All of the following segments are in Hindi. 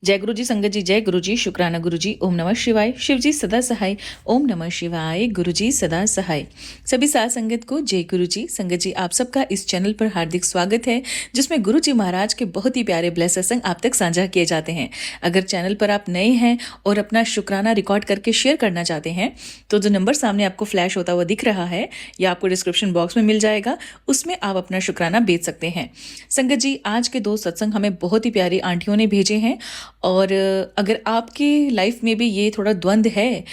जय गुरु जी, संगत जी, जय गुरु जी, शुक्राना गुरु जी, ओम नमः शिवाय, शिव जी सदा सहाय, ओम नमः शिवाय, गुरु जी सदा सहाय। सभी साथ संगत को जय गुरु जी। संगत जी, आप सबका इस चैनल पर हार्दिक स्वागत है, जिसमें गुरु जी महाराज के बहुत ही प्यारे ब्लेस सत्संग आप तक साझा किए जाते हैं। अगर चैनल पर आप नए हैं और अपना शुक्राना रिकॉर्ड करके शेयर करना चाहते हैं, तो जो नंबर सामने आपको फ्लैश होता हुआ दिख रहा है या आपको डिस्क्रिप्शन बॉक्स में मिल जाएगा, उसमें आप अपना शुक्राना भेज सकते हैं। संगत जी, आज के 2 सत्संग हमें बहुत ही प्यारी आंटियों ने भेजे हैं। और अगर आपकी लाइफ में भी ये थोड़ा द्वंद है,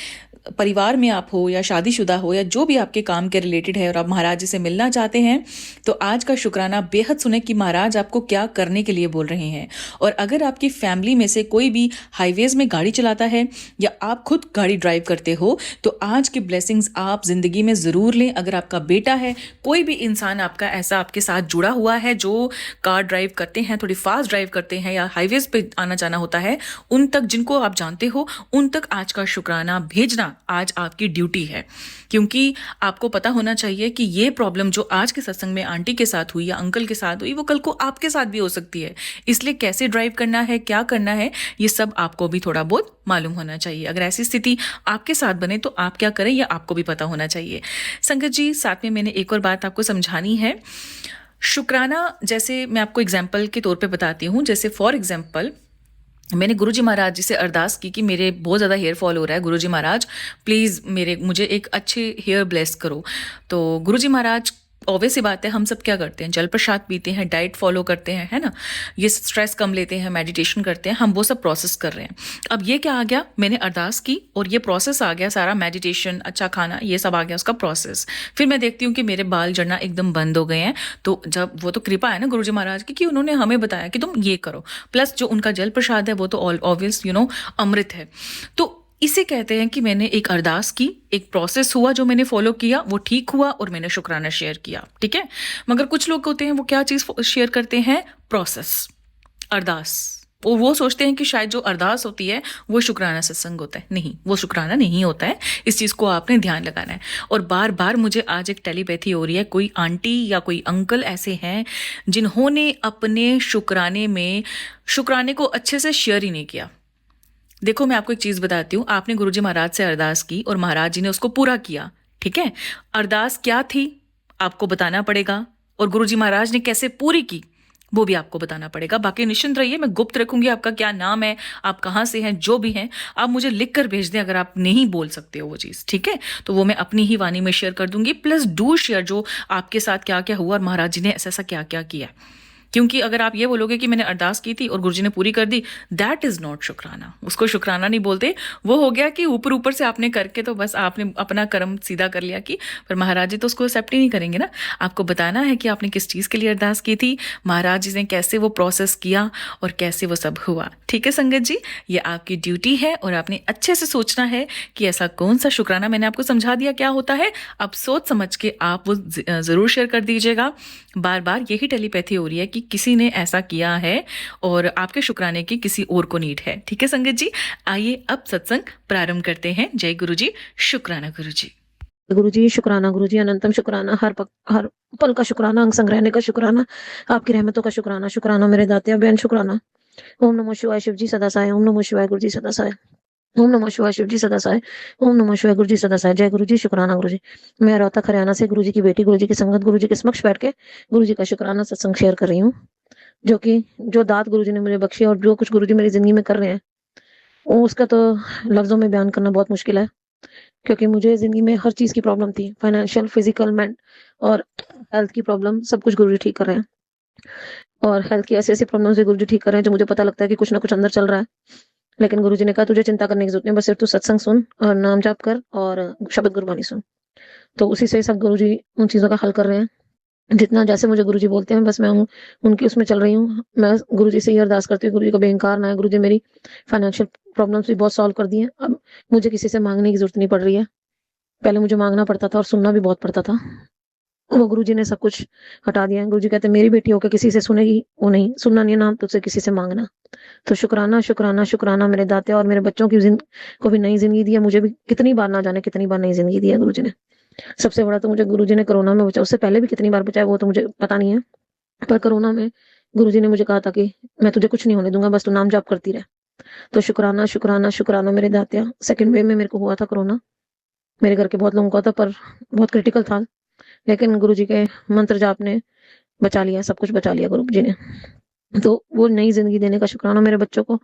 परिवार में आप हो या शादीशुदा हो या जो भी आपके काम के रिलेटेड है और आप महाराज जी से मिलना चाहते हैं, तो आज का शुक्राना बेहद सुने कि महाराज आपको क्या करने के लिए बोल रहे हैं। और अगर आपकी फैमिली में से कोई भी हाईवेज में गाड़ी चलाता है या आप खुद गाड़ी ड्राइव करते हो, तो आज की ब्लेसिंग्स आप जिंदगी में ज़रूर लें। अगर आपका बेटा है, कोई भी इंसान आपका ऐसा आपके साथ जुड़ा हुआ है जो कार ड्राइव करते हैं, थोड़ी फास्ट ड्राइव करते हैं या हाईवेज पे आना जाना होता है, उन तक, जिनको आप जानते हो, उन तक आज का शुक्राना भेजना आज आपकी ड्यूटी है। क्योंकि आपको पता होना चाहिए कि ये प्रॉब्लम जो आज के सत्संग में आंटी के साथ हुई या अंकल के साथ हुई, वो कल को आपके साथ भी हो सकती है। इसलिए कैसे ड्राइव करना है, क्या करना है, ये सब आपको भी थोड़ा बहुत मालूम होना चाहिए। अगर ऐसी स्थिति आपके साथ बने तो आप क्या करें, यह आपको भी पता होना चाहिए। संगत जी, साथ में मैंने एक और बात आपको समझानी है। शुक्राना, जैसे मैं आपको एग्जाम्पल के तौर पे बताती हूँ। जैसे फॉर एग्जाम्पल, मैंने गुरुजी महाराज जी से अरदास की कि मेरे बहुत ज़्यादा हेयर फॉल हो रहा है, गुरुजी महाराज प्लीज़ मुझे एक अच्छे हेयर ब्लेस करो। तो गुरुजी महाराज, ऑब्वियस सी बात है, हम सब क्या करते हैं, जल प्रसाद पीते हैं, डाइट फॉलो करते हैं, है ना, ये स्ट्रेस कम लेते हैं, मेडिटेशन करते हैं, हम वो सब प्रोसेस कर रहे हैं। अब ये क्या आ गया, मैंने अरदास की और ये प्रोसेस आ गया सारा, मेडिटेशन, अच्छा खाना, ये सब आ गया उसका प्रोसेस। फिर मैं देखती हूँ कि मेरे बाल झड़ना एकदम बंद हो गए हैं। तो जब वो तो कृपा है ना गुरुजी महाराज की कि उन्होंने हमें बताया कि तुम ये करो, प्लस जो उनका जल प्रसाद है वो तो ऑब्वियस अमृत है। तो इसे कहते हैं कि मैंने एक अरदास की, एक प्रोसेस हुआ जो मैंने फॉलो किया, वो ठीक हुआ और मैंने शुक्राना शेयर किया, ठीक है। मगर कुछ लोग होते हैं, वो क्या चीज़ शेयर करते हैं, प्रोसेस, अरदास। वो सोचते हैं कि शायद जो अरदास होती है वो शुक्राना सत्संग होता है। नहीं, वो शुक्राना नहीं होता है। इस चीज़ को आपने ध्यान लगाना है। और बार बार मुझे आज एक टेलीपैथी हो रही है, कोई आंटी या कोई अंकल ऐसे हैं जिन्होंने अपने शुक्राने को अच्छे से शेयर ही नहीं किया। देखो, मैं आपको एक चीज़ बताती हूँ। आपने गुरुजी महाराज से अरदास की और महाराज जी ने उसको पूरा किया, ठीक है। अरदास क्या थी आपको बताना पड़ेगा, और गुरुजी महाराज ने कैसे पूरी की वो भी आपको बताना पड़ेगा। बाकी निश्चिंत रहिए, मैं गुप्त रखूंगी आपका क्या नाम है, आप कहाँ से हैं, जो भी हैं आप मुझे लिख कर भेज दें। अगर आप नहीं बोल सकते हो वो चीज़, ठीक है, तो वो मैं अपनी ही वाणी में शेयर कर दूंगी। प्लस डू शेयर जो आपके साथ क्या क्या हुआ और महाराज जी ने ऐसा ऐसा क्या क्या किया। क्योंकि अगर आप ये बोलोगे कि मैंने अरदास की थी और गुरुजी ने पूरी कर दी, दैट इज नॉट शुक्राना। उसको शुक्राना नहीं बोलते। वो हो गया कि ऊपर ऊपर से आपने करके तो बस आपने अपना कर्म सीधा कर लिया कि, पर महाराज जी तो उसको एक्सेप्ट ही नहीं करेंगे ना। आपको बताना है कि आपने किस चीज़ के लिए अरदास की थी, महाराज जी ने कैसे वो प्रोसेस किया और कैसे वो सब हुआ, ठीक है। संगत जी, ये आपकी ड्यूटी है और आपने अच्छे से सोचना है कि ऐसा कौन सा शुक्राना, मैंने आपको समझा दिया क्या होता है। अब सोच समझ के आप वो ज़रूर शेयर कर दीजिएगा। बार बार यही टेलीपैथी हो रही है कि किसी ने ऐसा किया है और आपके शुक्राने की किसी और को नीड है, ठीक है। संगत जी, आइए अब सत्संग प्रारंभ करते हैं। जय गुरु जी, शुक्राना गुरु जी। गुरु जी शुक्राना, गुरु जी अनंतम शुक्राना, हर पल का शुक्राना, अंग संग रहने का शुक्राना, आपकी रहमतों का शुक्राना, शुक्राना मेरे दाते बेन शुक्राना। ओम नमो शिवाय, शिव जी सदा साय, ओम नमो शिवाय, गुरु जी सदा साय, ओम नमो शिवाय, शिव जी सदा साय, ओम नमो शिवाय, गुरु जी सदा साय। जय गुरु जी, शुक्राना गुरु जी। मैं रोहतक हरियाणा से गुरु जी की बेटी, गुरु जी की संगत, गुरु जी के समक्ष बैठ के गुरु जी का शुक्राना सत्संग शेयर कर रही हूँ। जो दात गुरु जी ने मुझे बख्शी और जो कुछ गुरु जी मेरी जिंदगी में कर रहे हैं, उसका तो लफ्जों में बयान करना बहुत मुश्किल है। क्योंकि मुझे जिंदगी में हर चीज की प्रॉब्लम थी, फाइनेंशियल, फिजिकल, और हेल्थ की प्रॉब्लम, सब कुछ गुरुजी ठीक कर रहे हैं। और हेल्थ की ऐसी ऐसी प्रॉब्लम से गुरुजी ठीक कर रहे हैं जो मुझे पता लगता है कि कुछ ना कुछ अंदर चल रहा है। लेकिन गुरुजी ने कहा तुझे चिंता करने की जरूरत नहीं, बस सिर्फ तू सत्संग सुन और नाम जाप कर और शब्द गुरबानी सुन। तो उसी से सब गुरुजी उन चीजों का हल कर रहे हैं। जितना जैसे मुझे गुरुजी बोलते हैं बस मैं उनकी उसमें चल रही हूँ। मैं गुरुजी से ये अरदास करती हूँ, गुरुजी का बेइंकार ना है। गुरुजी मेरी फाइनेंशियल प्रॉब्लम्स भी बहुत सॉल्व कर दी है। अब मुझे किसी से मांगने की जरूरत नहीं पड़ रही है। पहले मुझे मांगना पड़ता था और सुनना भी बहुत पड़ता था। वो गुरुजी ने सब कुछ हटा दिया है। गुरुजी कहते हैं मेरी बेटी होकर किसी से सुनेगी, वो नहीं सुनना, नहीं नाम तुझसे किसी से मांगना। तो शुक्राना शुक्राना शुक्राना मेरे दाते, और मेरे बच्चों की को भी नई जिंदगी दी है। मुझे भी कितनी बार, ना जाने कितनी बार नई जिंदगी दी है गुरुजी ने। सबसे बड़ा तो मुझे गुरुजी ने कोरोना में बचाया, उससे पहले भी कितनी बार बचाया वो तो मुझे पता नहीं है। पर कोरोना में गुरुजी ने मुझे कहा था कि मैं तुझे कुछ नहीं होने दूंगा, बस तू नाम जाप करती रह। तो शुक्राना शुक्राना शुक्राना मेरे दातिया। सेकंड वेव में मेरे को हुआ था कोरोना, मेरे घर के बहुत लोगों को था, पर बहुत क्रिटिकल था, लेकिन गुरु जी के मंत्र जाप ने बचा लिया, सब कुछ बचा लिया गुरु जी ने। तो वो नई जिंदगी देने का शुक्राना, मेरे बच्चों को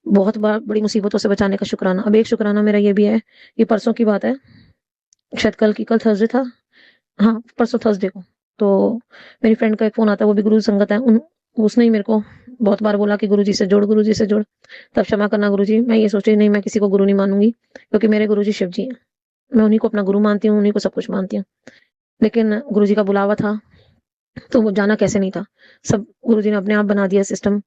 बहुत बार बड़ी मुसीबतों से बचाने का शुक्राना। अब एक शुक्राना मेरा ये भी है, ये परसों की बात है, शायद कल थर्सडे था, हाँ परसों थर्सडे को। तो मेरी फ्रेंड का एक फोन आता है, वो भी गुरु संगत है, उसने ही मेरे को बहुत बार बोला कि गुरु जी से जोड़, गुरु जी से जोड़। तब क्षमा करना गुरु जी, मैं ये सोची नहीं, मैं किसी को गुरु नहीं मानूंगी, क्योंकि मेरे गुरु जी शिव जी हैं, मैं उन्हीं को अपना गुरु मानती हूँ, उन्हीं को सब कुछ मानती हूँ। लेकिन गुरु जी का बुलावा था, तो वो जाना कैसे नहीं था, सब गुरु जी ने अपने आप बना दिया सिस्टम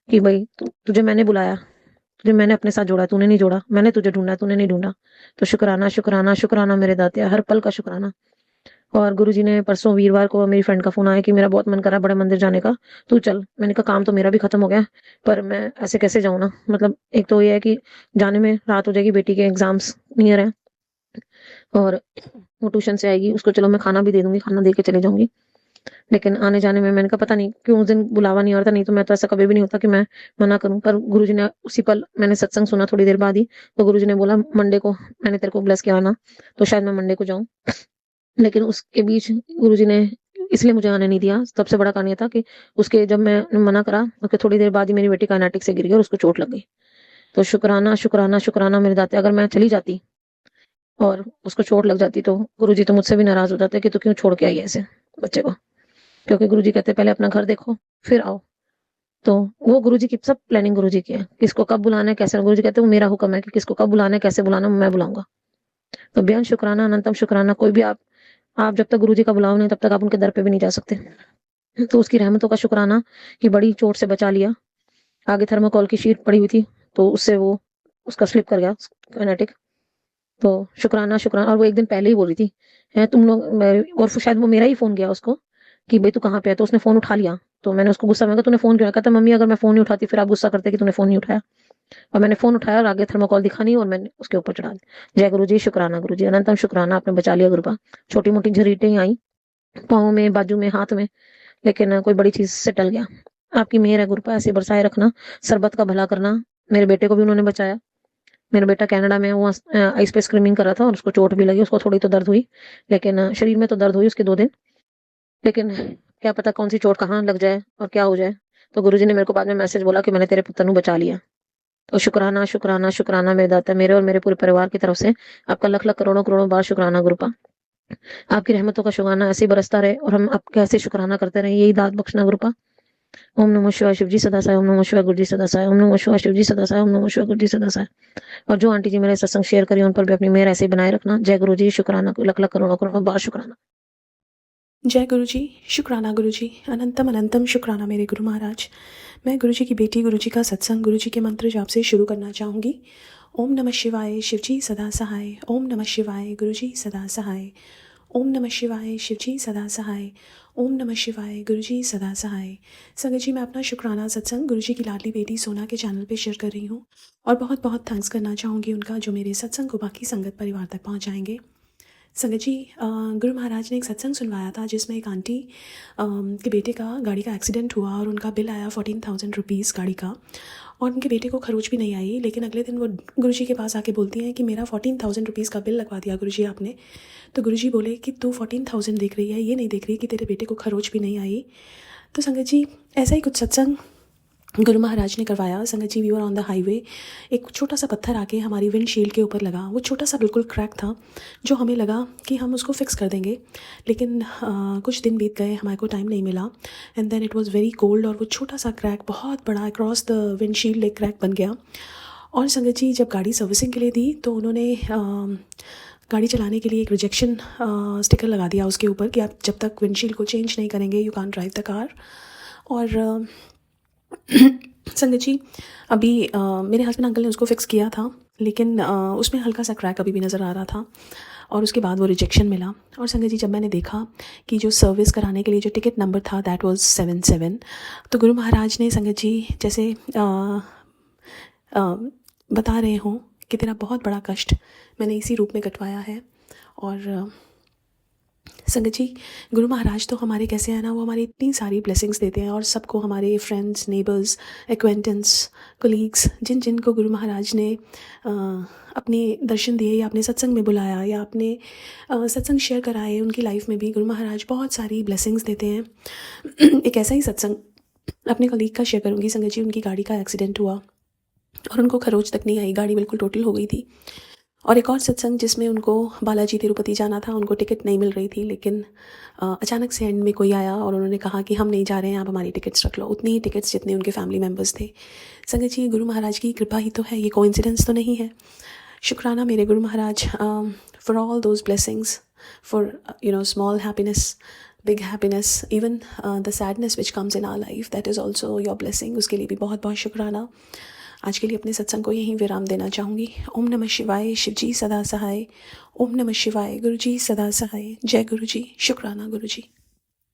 कि भाई तुझे मैंने बुलाया, तुझे मैंने अपने साथ जोड़ा, तूने नहीं जोड़ा, मैंने तुझे ढूंढा, तूने नहीं ढूंढा। तो शुक्राना शुक्राना शुक्राना मेरे दातिया, हर पल का शुक्राना। और गुरुजी ने परसों वीरवार को मेरी फ्रेंड का फोन आया कि मेरा बहुत मन कर रहा है बड़े मंदिर जाने का, तू चल। मैंने कहा काम तो मेरा भी खत्म हो गया, पर मैं ऐसे कैसे जाऊँ ना, मतलब एक तो ये है कि जाने में रात हो जाएगी, बेटी के एग्जाम्स नियर है, और वो ट्यूशन से आएगी, उसको चलो मैं खाना भी दे दूंगी, खाना दे के चले जाऊंगी, लेकिन आने जाने में मैंने कहा पता नहीं क्यों उस दिन बुलावा नहीं आ रहा था, नहीं तो मैं तो ऐसा कभी भी नहीं होता कि मैं मना करूं। पर गुरुजी ने उसी पल, मैंने सत्संग सुना थोड़ी देर बाद ही, तो गुरुजी ने बोला मंडे को मैंने तेरे को ब्लेस किया ना, तो शायद मैं मंडे को जाऊं। लेकिन उसके बीच गुरुजी ने इसलिए मुझे आने नहीं दिया, सबसे बड़ा कारण ये था कि उसके जब मैं मना करा, उसके थोड़ी देर बाद ही मेरी बेटी काइनेटिक से गिर गई और उसको चोट लग गई। तो शुक्राना शुक्राना शुक्राना मेरे दाते, अगर मैं चली जाती और उसको चोट लग जाती तो गुरुजी तो मुझसे भी नाराज हो जाते कि तू क्यों छोड़ के आई ऐसे बच्चे को, क्योंकि गुरुजी कहते पहले अपना घर देखो फिर आओ। तो वो गुरुजी की सब प्लानिंग गुरुजी की है, किसको कब बुलाना है कैसे, गुरुजी कहते हैं वो मेरा हुक्म है कि किसको कब बुलाना है कैसे बुलाना है, मैं बुलाऊंगा। तो बेअंत शुक्राना अनंतम शुक्राना, कोई भी आप जब तक गुरुजी का बुलाओ नहीं तब तक आप उनके दर पे भी नहीं जा सकते। तो उसकी रहमतों का शुक्राना कि बड़ी चोट से बचा लिया, आगे थर्मोकोल की शीट पड़ी हुई थी, तो उससे वो उसका स्लिप कर गया काइनेटिक। तो शुक्राना शुक्राना, और वो एक दिन पहले ही बोल रही थी है तुम लोग और शायद वो मेरा ही फोन गया उसको कि भाई तू कहाँ पे है, तो उसने फोन उठा लिया। तो मैंने उसको गुस्सा में कहा तूने फोन क्यों, कहता मम्मी अगर मैं फोन नहीं उठाती फिर आप गुस्सा करते कि तूने फोन नहीं उठाया। और मैंने फोन उठाया और आगे थर्मोकॉल दिखा नहीं और मैंने उसके ऊपर चढ़ा दिया। जय गुरु जी, शुक्राना गुरु जी, अनंतम शुक्राना, आपने बचा लिया गुरुपा। छोटी मोटी झरीटें आई पाँव में, बाजू में, हाथ में, लेकिन कोई बड़ी चीज से टल गया। आपकी मेहर है गुरुपा, ऐसे बरसाए रखना, सरबत का भला करना। मेरे बेटे को भी उन्होंने बचाया, मेरा बेटा कनाडा में वो आइस पे स्क्रीमिंग कर रहा था और उसको चोट भी लगी, उसको थोड़ी तो दर्द हुई, लेकिन शरीर में तो दर्द हुई उसके 2 दिन, लेकिन क्या पता कौन सी चोट कहाँ लग जाए और क्या हो जाए। तो गुरुजी ने मेरे को बाद में मैसेज बोला कि मैंने तेरे पुत्र को बचा लिया। तो शुक्राना शुक्राना शुक्राना मेरे दाता, मेरे और मेरे पूरे परिवार की तरफ से आपका लख लख करोड़ों करोड़ों बार शुक्राना गुरुपा। आपकी रहमतों का शुक्राना ऐसे ही बरसता रहे और हम आपके ऐसे शुक्राना करते रहे, यही दात बख्शना गुरुपा। ओम नमः शिवाय शिव जी सदा साई, ओम नमः शिवाय गुरु जी सदा साई, ओम नमः शिवाय शिव जी सदा साई, ओम नमः शिवाय गुरु जी सदा साई। और जो आंटी जी मेरे सत्संग शेयर करी उन पर भी अपनी मेहर ऐसे ही बनाए रखना। जय गुरु जी, शुक्राना, लख लख करोड़ों करोड़ों बार शुक्राना। जय गुरु जी, शुक्राना गुरु जी, अनंतम अनंतम शुक्राना मेरे गुरु महाराज। मैं गुरु जी की बेटी, गुरु जी का सत्संग, गुरु जी के मंत्र जाप से शुरू करना चाहूँगी। ओम नमः शिवाय शिव जी सदा सहाय, ओम नमः शिवाय गुरु जी सदा सहाय, ओम नमः शिवाय शिव जी सदा सहाय, ओम नमः शिवाय गुरु जी सदा सहाय। संगत जी, मैं अपना शुक्राना सत्संग गुरु जी की लाडली बेटी सोना के चैनल पे शेयर कर रही हूँ और बहुत बहुत थैंक्स करना चाहूँगी उनका, जो मेरे सत्संग को बाकी संगत परिवार तक पहुँचाएंगे। संगत जी, गुरु महाराज ने एक सत्संग सुनवाया था जिसमें एक आंटी के बेटे का गाड़ी का एक्सीडेंट हुआ और उनका बिल आया 14,000 रुपीज़ गाड़ी का, और उनके बेटे को खरोच भी नहीं आई। लेकिन अगले दिन वो गुरुजी के पास आके बोलती हैं कि मेरा 14,000 रुपीज़ का बिल लगवा दिया गुरुजी आपने। तो गुरुजी बोले कि तू 14,000 देख रही है, ये नहीं देख रही कि तेरे बेटे को खरोच भी नहीं आई। तो संगत जी, ऐसा ही कुछ सत्संग गुरु महाराज ने करवाया। संगत जी, we were on the highway, एक छोटा सा पत्थर आके हमारी विंडशील्ड के ऊपर लगा। वो छोटा सा बिल्कुल क्रैक था, जो हमें लगा कि हम उसको फिक्स कर देंगे, लेकिन कुछ दिन बीत गए, हमारे को टाइम नहीं मिला, and then it was very cold और वो छोटा सा क्रैक बहुत बड़ा अक्रॉस द विंडशील्ड एक क्रैक बन गया। और संगत जी, जब गाड़ी सर्विसिंग के लिए दी तो उन्होंने गाड़ी चलाने के लिए एक रिजेक्शन स्टिकर लगा दिया उसके ऊपर कि आप जब तक विंडशील्ड को चेंज नहीं करेंगे you can't drive the car. और संगत जी, अभी मेरे हस्बैंड अंकल ने उसको फिक्स किया था, लेकिन उसमें हल्का सा क्रैक अभी भी नज़र आ रहा था और उसके बाद वो रिजेक्शन मिला। और संगत जी, जब मैंने देखा कि जो सर्विस कराने के लिए जो टिकट नंबर था दैट वाज 77, तो गुरु महाराज ने संगत जी जैसे बता रहे हों कि तेरा बहुत बड़ा कष्ट मैंने इसी रूप में कटवाया है, और संगत जी, गुरु महाराज तो हमारे कैसे हैं ना, वो हमारी इतनी सारी ब्लेसिंग्स देते हैं और सबको, हमारे फ्रेंड्स, नेबर्स, एक्वेंटेंस, कोलीग्स, जिन जिन को गुरु महाराज ने अपने दर्शन दिए या अपने सत्संग में बुलाया या अपने सत्संग शेयर कराए, उनकी लाइफ में भी गुरु महाराज बहुत सारी ब्लेसिंग्स देते हैं। एक ऐसा ही सत्संग अपने कलीग का शेयर करूँगी। संगत जी, उनकी गाड़ी का एक्सीडेंट हुआ और उनको खरोच तक नहीं आई, गाड़ी बिल्कुल टोटल हो गई थी। और एक और सत्संग जिसमें उनको बालाजी तिरुपति जाना था, उनको टिकट नहीं मिल रही थी, लेकिन अचानक से एंड में कोई आया और उन्होंने कहा कि हम नहीं जा रहे हैं, आप हमारी टिकट्स रख लो। उतनी ही टिकट्स जितने उनके फैमिली मेम्बर्स थे। संगत जी, गुरु महाराज की कृपा ही तो है, ये कोइंसिडेंस तो नहीं है। शुक्राना मेरे गुरु महाराज for all those blessings, for small happiness, big happiness, even the sadness which comes in our life, that is also your blessing. उसके लिए भी बहुत बहुत शुक्राना। आज के लिए अपने सत्संग को यहीं विराम देना चाहूँगी। ओम नमः शिवाय, शिवजी सदा सहाय। ओम नमः शिवाय, गुरुजी सदा सहाय। जय गुरुजी, शुक्राना गुरुजी।